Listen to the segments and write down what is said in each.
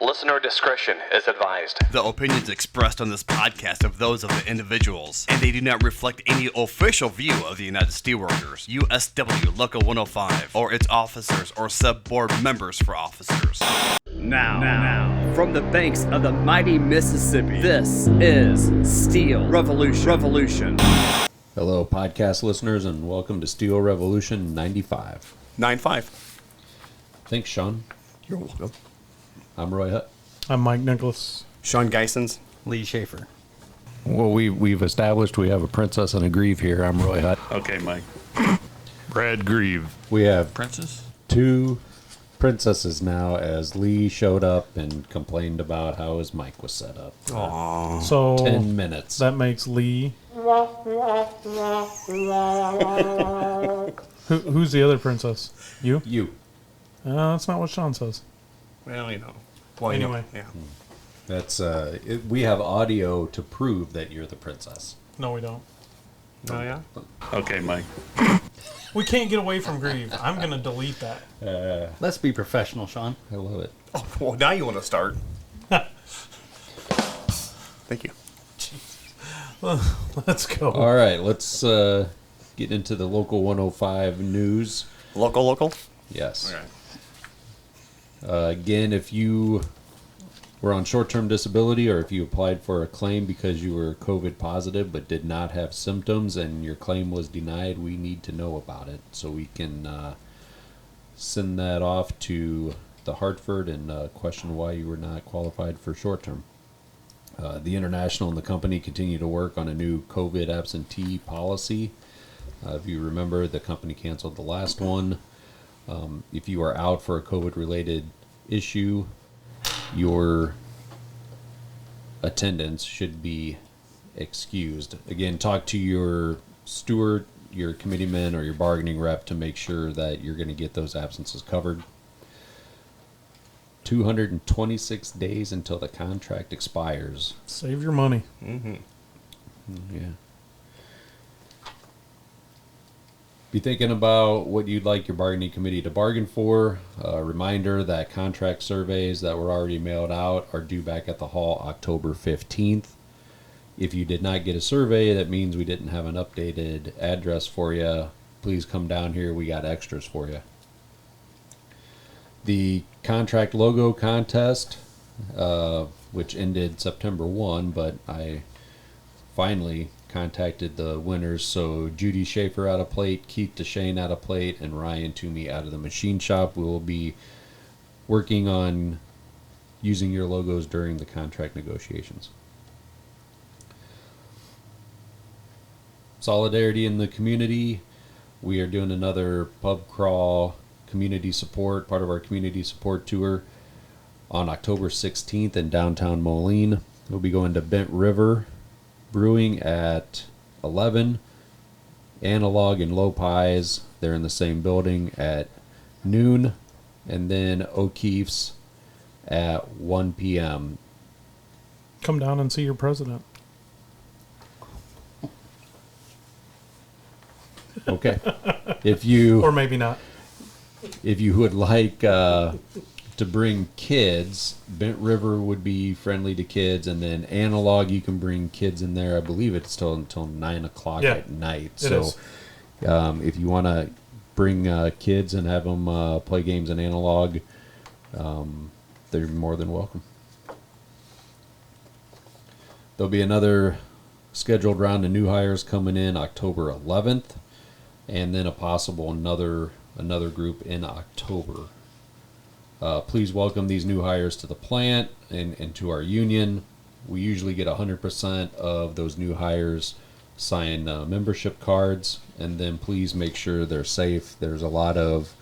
Listener discretion is advised. The opinions expressed on this podcast are those of the individuals, and they do not reflect any official view of the United Steelworkers, USW Local 105, or its officers or sub-board members for officers. Now, from the banks of the mighty Mississippi, this is Steel Revolution. Hello, podcast listeners, and welcome to Steel Revolution 95. 9-5. Thanks, Shawn. You're welcome. I'm Roy Hutt. I'm Mike Nicholas. Sean Geisens. Lee Schaefer. Well, we've established we have a princess and a grieve here. I'm Roy Hutt. Okay, Mike. Brad Grieve. We have Princess? two princesses now, as Lee showed up and complained about how his mic was set up. Aww. So 10 minutes. that makes Lee. Who's the other princess? You? You. That's not what Sean says. Well, you know. Anyway. Yeah. That's we have audio to prove that you're the princess. No, we don't. Oh, yeah? Okay, Mike. We can't get away from Grieve. I'm going to delete that. Let's be professional, Sean. I love it. Oh, well, now you want to start. Thank you. Let's go. All right, let's get into the Local 105 news. Local? Yes. Okay. Again, if you were on short-term disability or if you applied for a claim because you were COVID positive but did not have symptoms and your claim was denied, we need to know about it so we can send that off to the Hartford and question why you were not qualified for short-term. The International and the company continue to work on a new COVID absentee policy. If you remember, the company canceled the last one. If you are out for a COVID-related issue, your attendance should be excused. Again, talk to your steward, your committeeman, or your bargaining rep to make sure that you're going to get those absences covered. 226 days until the contract expires. Save your money. Mm-hmm. Yeah. Be thinking about what you'd like your bargaining committee to bargain for. A reminder that contract surveys that were already mailed out are due back at the hall October 15th. If you did not get a survey, that means we didn't have an updated address for you. Please come down here. We got extras for you. The contract logo contest, which ended September 1, but I finally contacted the winners. So Judy Schaefer out of plate, Keith DeShane out of plate, and Ryan Toomey out of the machine shop. We will be working on using your logos during the contract negotiations. Solidarity in the community. We are doing another pub crawl community support, part of our community support tour on October 16th in downtown Moline. We'll be going to Bent River Brewing at 11, Analog and Low Pies, they're in the same building, at noon, and then O'Keefe's at 1 p.m. Come down and see your president. Okay. If you Or maybe not. If you would like to bring kids, Bent River would be friendly to kids, and then Analog, you can bring kids in there. I believe it's still until 9 o'clock at night. So if you want to bring kids and have them play games in Analog, they're more than welcome. There'll be another scheduled round of new hires coming in October 11th, and then a possible another group in October. Please welcome these new hires to the plant and to our union. We usually get 100% of those new hires sign membership cards, and then please make sure they're safe. There's a lot of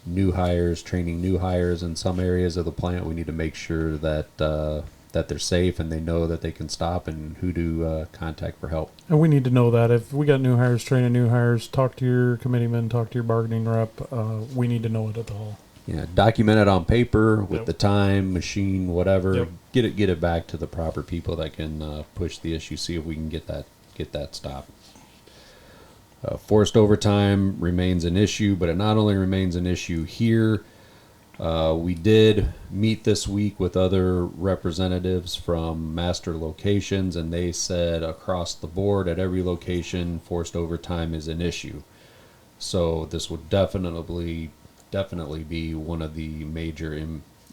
new hires, training new hires in some areas of the plant. We need to make sure that they're safe and they know that they can stop and who to contact for help. And we need to know that. If we got new hires, training new hires, talk to your committeeman, talk to your bargaining rep. We need to know it at the hall. Yeah, document it on paper with the time, machine, whatever. Yep. Get it back to the proper people that can push the issue. See if we can get that stopped. Forced overtime remains an issue, but it not only remains an issue here. We did meet this week with other representatives from master locations, and they said across the board at every location, forced overtime is an issue. So this would definitely be one of the major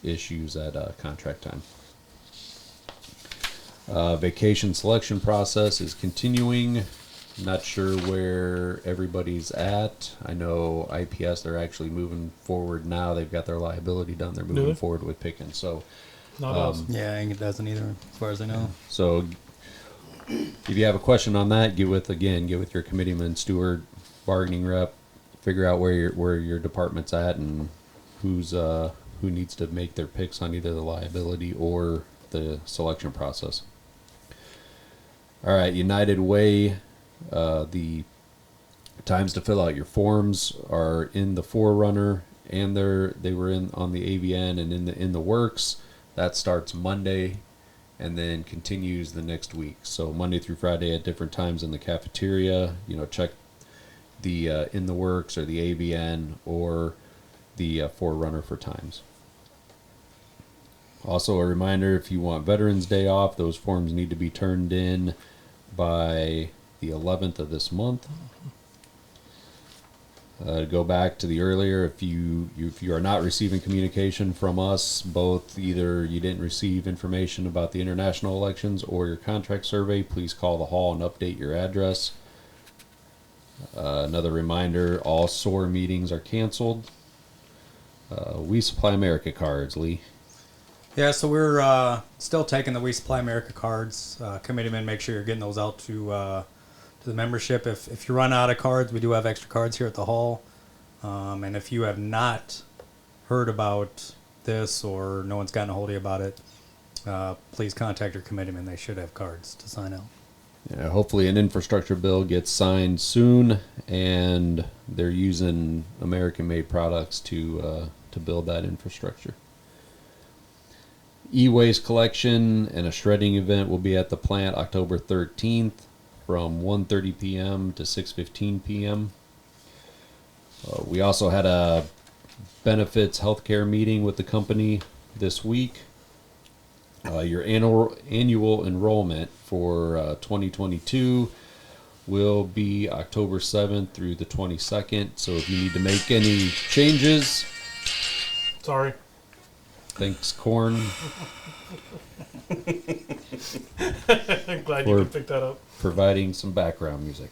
issues at contract time. Vacation selection process is continuing. Not sure where everybody's at. I know IPS, they're actually moving forward now. They've got their liability done. They're moving forward with picking. So, Not us. Yeah, I think it doesn't either, as far as I know. so if you have a question on that, get with your committeeman, steward, bargaining rep, figure out where your department's at and who needs to make their picks on either the liability or the selection process. All right, United Way. The times to fill out your forms are in the Forerunner, and they were in on the AVN and in the works. That starts Monday, and then continues the next week. So Monday through Friday at different times in the cafeteria. Check the in the works or the AVN or the Forerunner for times. Also, a reminder: if you want Veterans Day off, those forms need to be turned in by the 11th of this month. Go back to the earlier, if you are not receiving communication from us, both either you didn't receive information about the international elections or your contract survey, please call the hall and update your address. Another reminder, all SOAR meetings are canceled. We Supply America cards, Lee. Yeah, so we're still taking the We Supply America cards. Committeemen, make sure you're getting those out to the membership. If you run out of cards, we do have extra cards here at the hall. And if you have not heard about this or no one's gotten a hold of you about it, please contact your committeemen. They should have cards to sign out. Yeah, hopefully an infrastructure bill gets signed soon, and they're using American-made products to build that infrastructure. E-waste collection and a shredding event will be at the plant October 13th from 1:30 p.m. to 6:15 p.m. We also had a benefits healthcare meeting with the company this week. Your annual enrollment for 2022 will be October 7th through the 22nd. So if you need to make any changes, Sorry. thanks, Corn, I'm glad you could pick that up. providing some background music.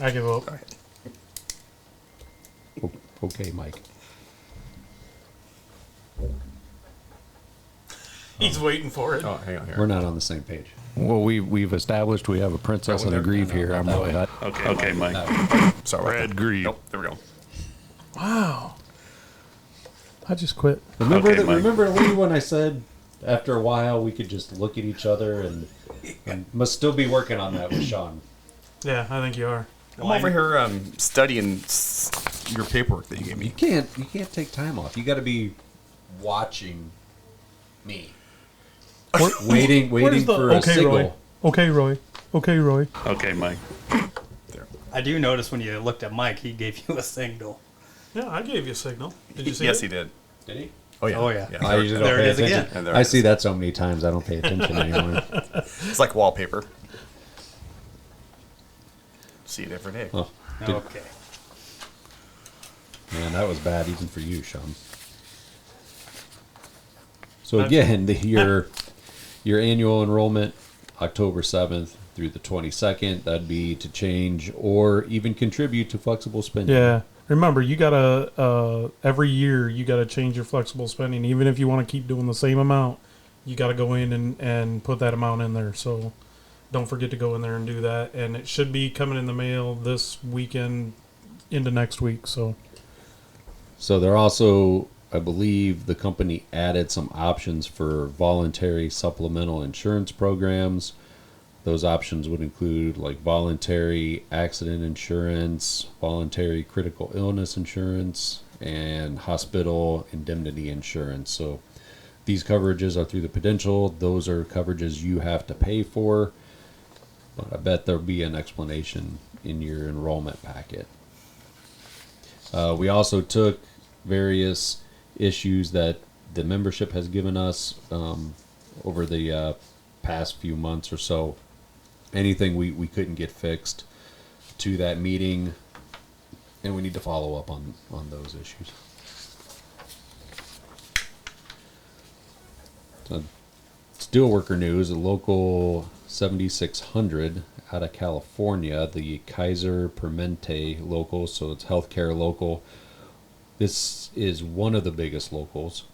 I give up. Okay, Mike. He's waiting for it. Oh, hang on here. We're not on the same page. Well, we've established we have a princess and a grieve here. I'm really hot. Okay, Mike. Sorry. Brad Grieve. Nope, there we go. Wow. I just quit. Remember, Okay, Mike. remember, Lee, when I said after a while we could just look at each other and must still be working on that with Shawn. Yeah, I think you are. I'm over here studying your paperwork that you gave me. You can't take time off. You got to be watching me. Waiting Where's the for a okay, signal. Roy? Okay, Roy. Okay, Roy. Okay, Mike. I do notice when you looked at Mike, he gave you a signal. Yeah, I gave you a signal. Did you see Yes, it? he did. Did he? Oh yeah. Oh, yeah. I usually don't There it pay is attention. again. And there I it see is. that so many times I don't pay attention anymore. It's like wallpaper. See it every day. Oh, did- Okay. man, that was bad even for you, Shawn. So again, your annual enrollment, October 7th through the 22nd, that'd be to change or even contribute to flexible spending. Yeah. Remember, you gotta every year you gotta change your flexible spending. Even if you want to keep doing the same amount, you gotta go in and put that amount in there. So don't forget to go in there and do that. And it should be coming in the mail this weekend into next week. So So they're also, I believe, the company added some options for voluntary supplemental insurance programs. Those options would include like voluntary accident insurance, voluntary critical illness insurance, and hospital indemnity insurance. So these coverages are through the Prudential. Those are coverages you have to pay for. But I bet there'll be an explanation in your enrollment packet. We also took various issues that the membership has given us over the past few months or so. Anything we couldn't get fixed to that meeting, and we need to follow up on those issues. So, steelworker news, Local 7600 out of California, the Kaiser Permanente local, so it's healthcare local. This is one of the biggest locals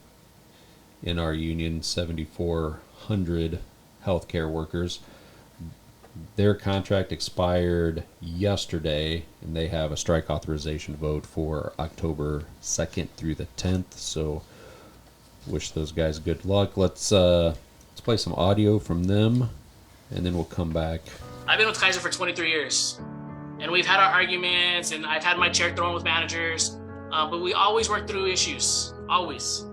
in our union, 7,400 healthcare workers. Their contract expired yesterday, and they have a strike authorization vote for October 2nd through the 10th. So, wish those guys good luck. Let's play some audio from them, and then we'll come back. I've been with Kaiser for 23 years, and we've had our arguments, and I've had my chair thrown with managers, but we always work through issues, always.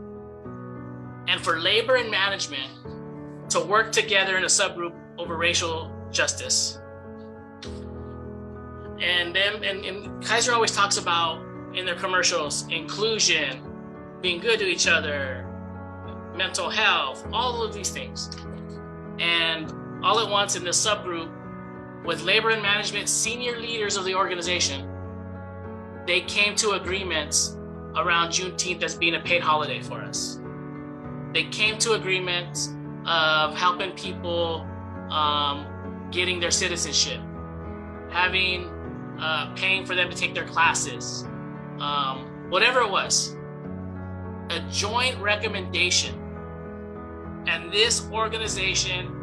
And for labor and management to work together in a subgroup over racial justice. And Kaiser always talks about in their commercials, inclusion, being good to each other, mental health, all of these things. And all at once in this subgroup, with labor and management senior leaders of the organization, they came to agreements around Juneteenth as being a paid holiday for us. They came to agreements of helping people getting their citizenship, having paying for them to take their classes, whatever it was, a joint recommendation. And this organization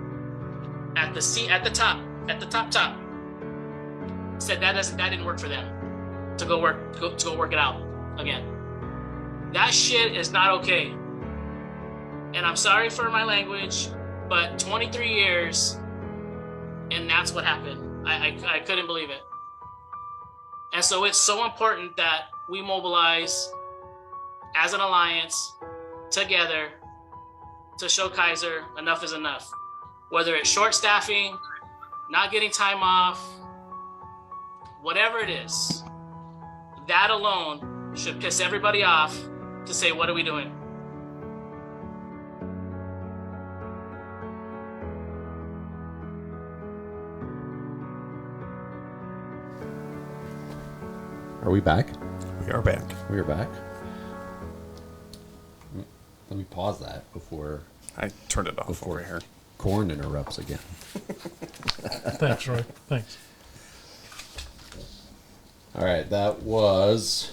at the top said that didn't work for them to go work it out again. That shit is not okay. And I'm sorry for my language, but 23 years, and that's what happened. I couldn't believe it. And so it's so important that we mobilize as an alliance together to show Kaiser enough is enough. Whether it's short staffing, not getting time off, whatever it is, that alone should piss everybody off to say, what are we doing? Are we back? We are back. We are back. Let me pause that before I turned it off over here. KONE interrupts again. Thanks, Roy. Thanks. All right, that was.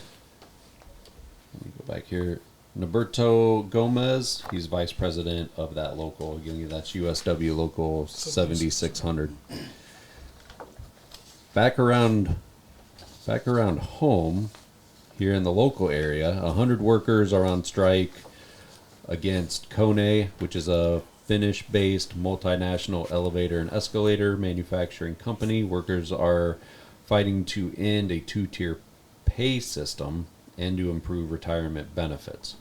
Let me go back here. Noberto Gomez. He's vice president of that local. Again, that's USW Local 7600. Back around home, here in the local area, 100 workers are on strike against KONE, which is a Finnish-based multinational elevator and escalator manufacturing company. Workers are fighting to end a two-tier pay system and to improve retirement benefits.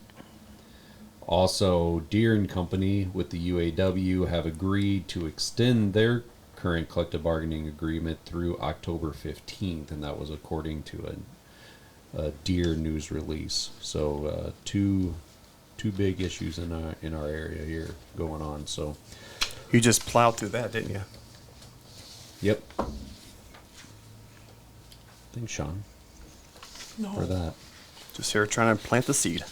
Also, Deere and Company with the UAW have agreed to extend their current collective bargaining agreement through October 15th, and that was according to a Deere news release. So two big issues in our area here going on. So You just plowed through that, didn't you? yep. Thanks, Sean, for that. Just here trying to plant the seed.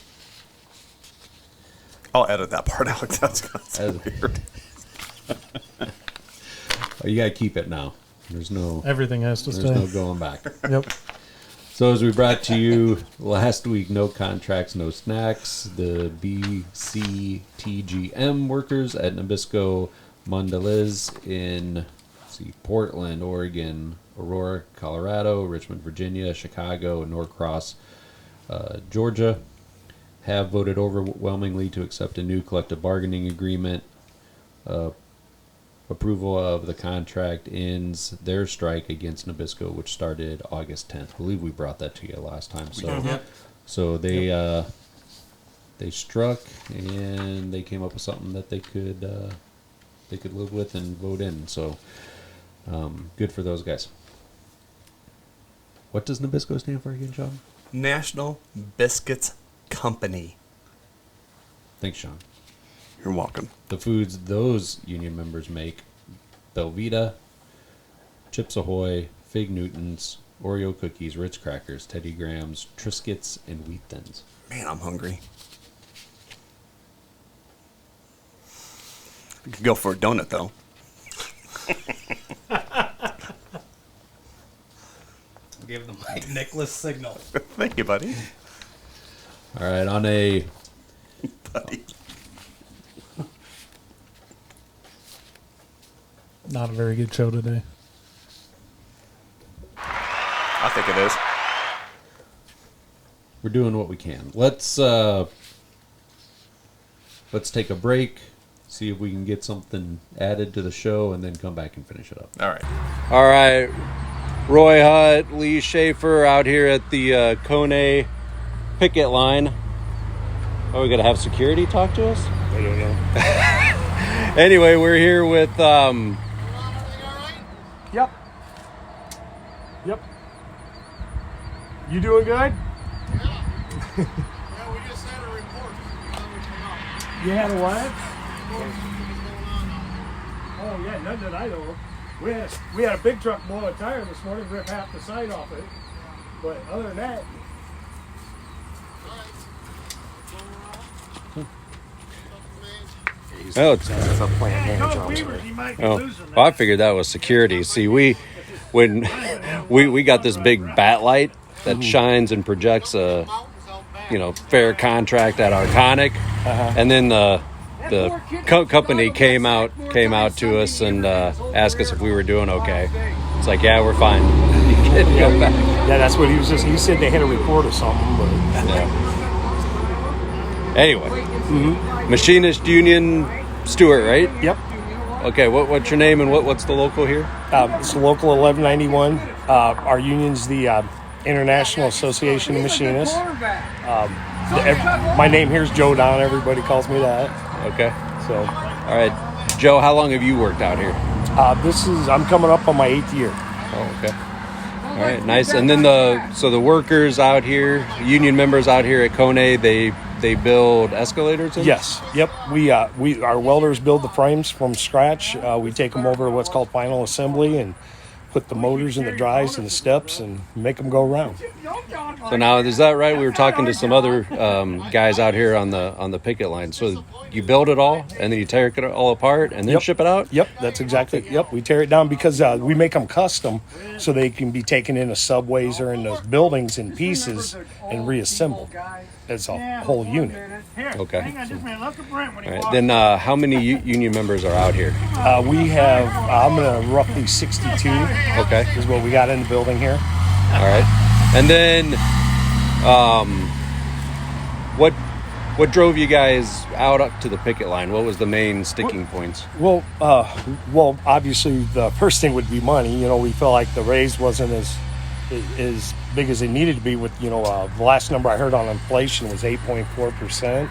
I'll edit that part out. That's gonna sound weird. Oh, you gotta keep it now. There's no Stay. no going back. Yep. So as we brought to you last week, no contracts, no snacks. The BCTGM workers at Nabisco Mondelez in Portland, Oregon, Aurora, Colorado, Richmond, Virginia, Chicago, and Norcross, Georgia, have voted overwhelmingly to accept a new collective bargaining agreement. Approval of the contract ends their strike against Nabisco, which started August 10th. I believe we brought that to you last time. So they struck, and they came up with something that they could live with and vote in. So good for those guys. What does Nabisco stand for again, Sean? National Biscuits Company. Thanks, Sean. You're welcome. The foods those union members make: Belvita, Chips Ahoy, Fig Newtons, Oreo cookies, Ritz crackers, Teddy Grahams, Triscuits, and Wheat Thins. Man, I'm hungry. We could go for a donut, though. Give them my Nicholas signal. Thank you, buddy. All right, on a Buddy. Not a very good show today. I think it is. we're doing what we can. Let's take a break, see if we can get something added to the show, and then come back and finish it up. All right. All right. Roy Hutt, Lee Schaefer out here at the KONE picket line. Oh, we got to have security talk to us? I don't know. Anyway, we're here with... Yep. You doing good? Yeah, we just had a report. You had a what? What's going on? Oh, yeah, nothing that I know of. We had a big truck blow a tire this morning, rip half the side off it. But other than that, Oh, it's, no beavers, you might be losing that. well, I figured that was security. See, we got this big bat light that shines and projects a, fair contract at Arconic, and then the company came out to us and asked us if we were doing okay. It's like, yeah, we're fine. You can go back. Yeah, that's what he was just. He said they had a report or something, but Anyway, Machinist Union Stewart, right? yep. Okay, what's your name and what's the local here? It's local 1191. Our union's the International Association of Machinists. My name here is Joe Don. Everybody calls me that. Okay. So All right. Joe, how long have you worked out here? I'm coming up on my 8th year. Oh, okay. All right, nice. And then the workers out here, union members out here at KONE, they build escalators? Yes. Yep. Our welders build the frames from scratch. We take them over to what's called final assembly and put the motors and the drives and the steps and make them go around. So now, is that right? We were talking to some other guys out here on the picket line. So you build it all, and then you tear it all apart, and then ship it out? Yep, that's exactly. Yep, we tear it down because we make them custom, so they can be taken into subways or into buildings in pieces and reassembled as a whole unit. Okay. All right. Then how many union members are out here? We have, I'm going to roughly 62. Okay. Is what we got in the building here. All right. And then what drove you guys out up to the picket line? What was the main sticking points? Well, obviously the first thing would be money. We felt like the raise wasn't as big as it needed to be. With the last number I heard on inflation was 8.4%,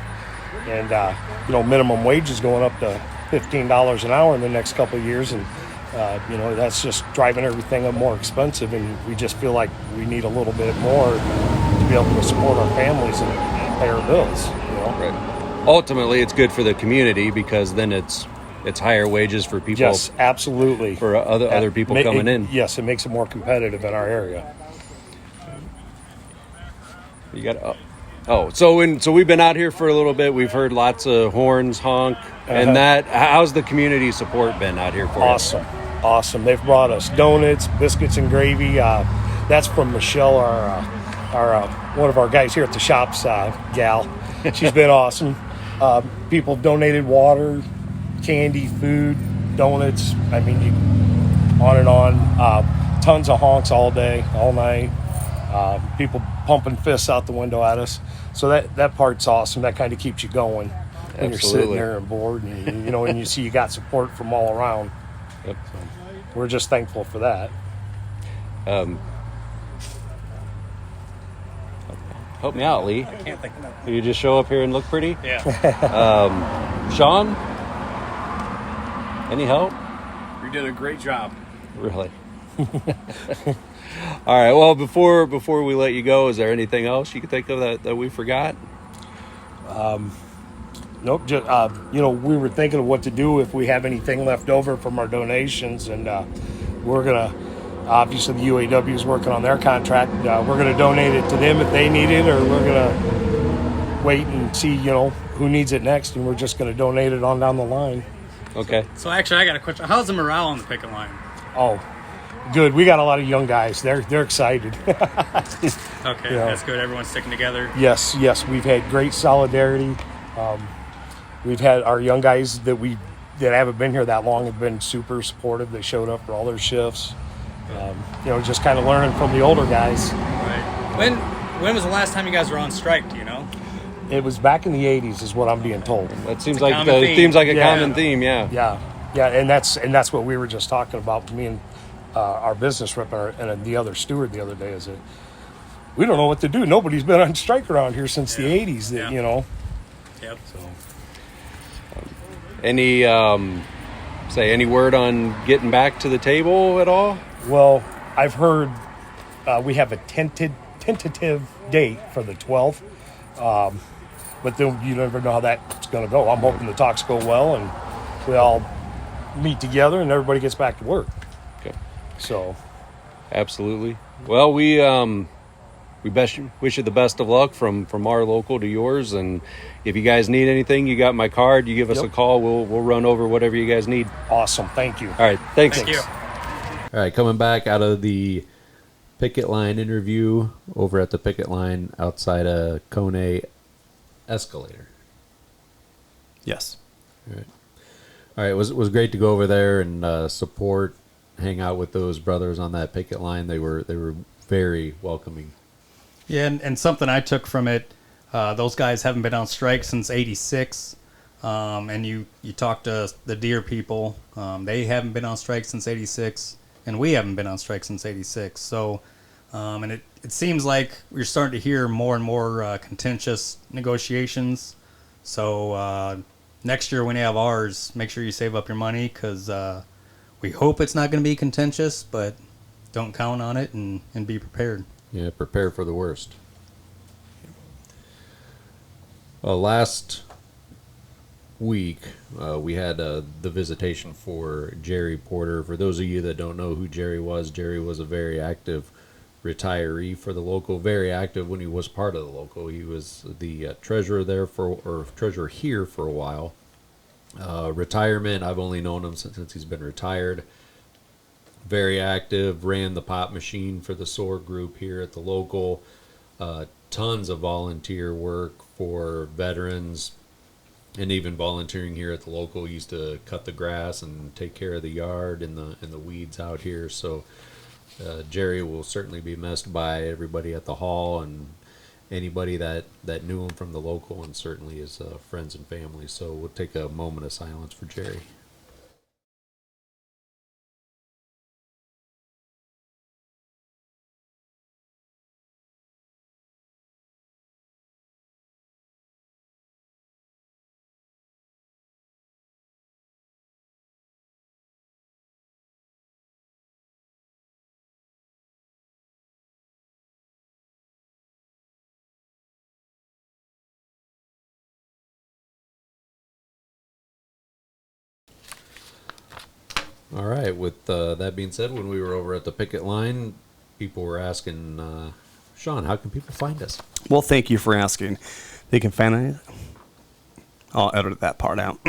and minimum wage is going up to $15 an hour in the next couple of years, and that's just driving everything up more expensive. And we just feel like we need a little bit more to be able to support our families and pay our bills. Right. Ultimately, it's good for the community because then it's higher wages for people. Yes, absolutely. For other people coming in. Yes, it makes it more competitive in our area. You got so we've been out here for a little bit. We've heard lots of horns honk, and that. How's the community support been out here for Awesome. They've brought us donuts, biscuits, and gravy. That's from Michelle, our one of our guys here at the shops, gal. She's been awesome. People donated water, candy, food, donuts. I mean, on and on. Tons of honks all day, all night. People pumping fists out the window at us. So that part's awesome. That kind of keeps you going when you're sitting there and bored, and and you see you got support from all around. Yep. So we're just thankful for that. Help me out, Lee. I can't think of that. You just show up here and look pretty? Yeah. Sean? Any help? You did a great job. Really? All right. Well, before we let you go, is there anything else you can think of that we forgot? Nope. Just, we were thinking of what to do if we have anything left over from our donations, and we're gonna. Obviously, the UAW is working on their contract. We're gonna donate it to them if they need it, or we're gonna wait and see, who needs it next, and we're just gonna donate it on down the line. Okay. So actually, I got a question. How's the morale on the picket line? Oh, good. We got a lot of young guys. They're excited. Okay, that's good. Everyone's sticking together. Yes. We've had great solidarity. We've had our young guys that haven't been here that long have been super supportive. They showed up for all their shifts. Just kind of learning from the older guys. Right. When was the last time you guys were on strike? Do you know? It was back in the '80s, is what I'm being told. That seems like a common theme. Yeah. Yeah, and that's what we were just talking about. Me and our business rep and the other steward the other day is that we don't know what to do. Nobody's been on strike around here since the '80s. Yep. So. Any word on getting back to the table at all? Well, I've heard we have a tentative date for the 12th, but then you never know how that's going to go. I'm hoping the talks go well and we all meet together and everybody gets back to work. Okay. So, absolutely. Well, we wish you the best of luck from our local to yours, and if you guys need anything, you got my card. You give us a call. We'll run over whatever you guys need. Awesome. Thank you. All right. Thanks. Thank you. All right, coming back out of the picket line interview over at the picket line outside a KONE escalator. Yes. All right. It was great to go over there and support, hang out with those brothers on that picket line. They were very welcoming. Yeah, and something I took from it, those guys haven't been on strike since '86. And you talk to the Deer people, they haven't been on strike since '86, and we haven't been on strike since '86. So, and it seems like we're starting to hear more and more contentious negotiations. So next year when you have ours, make sure you save up your money, because we hope it's not going to be contentious, but don't count on it and be prepared. Yeah, prepare for the worst. Last week, we had the visitation for Jerry Porter. For those of you that don't know who Jerry was a very active retiree for the local, very active when he was part of the local. He was the treasurer treasurer here for a while. Retirement, I've only known him since he's been retired. Very active, ran the pop machine for the SOAR group here at the local. Tons of volunteer work for veterans, and even volunteering here at the local. He used to cut the grass and take care of the yard and the weeds out here. So Jerry will certainly be missed by everybody at the hall and anybody that knew him from the local, and certainly his friends and family. So we'll take a moment of silence for Jerry. All right, with that being said, when we were over at the picket line, people were asking, Shawn, how can people find us? Well, thank you for asking. They can find it. I'll edit that part out.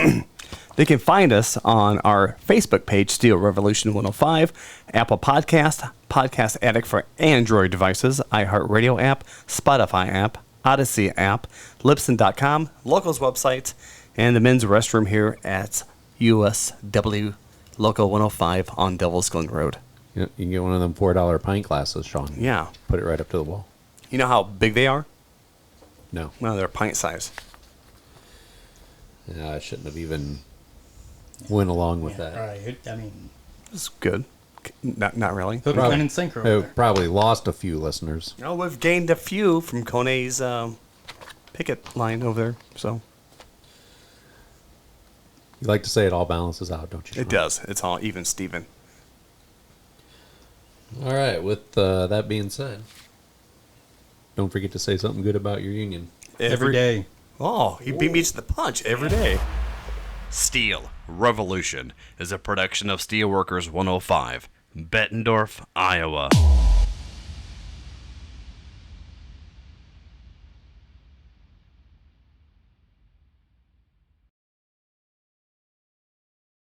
They can find us on our Facebook page, Steel Revolution 105, Apple Podcast, Podcast Addict for Android devices, iHeartRadio app, Spotify app, Odyssey app, Libsyn.com, Locals website, and the men's restroom here at USW Local 105 on Devil's Glen Road. You can get one of them $4 pint glasses, Shawn. Yeah. Put it right up to the wall. You know how big they are? No. Well, they're pint size. Yeah, I shouldn't have even went along with that. Right. I mean, It's good. Not really. hook, line, and sinker over I've there. probably lost a few listeners. No, we've gained a few from KONE's picket line over there, so. You like to say it all balances out, don't you, Shawn? It does. It's all even, Steven. All right. With that being said, don't forget to say something good about your union. Every day. Oh, he beat me to the punch every day. Steel Revolution is a production of Steelworkers 105, Bettendorf, Iowa.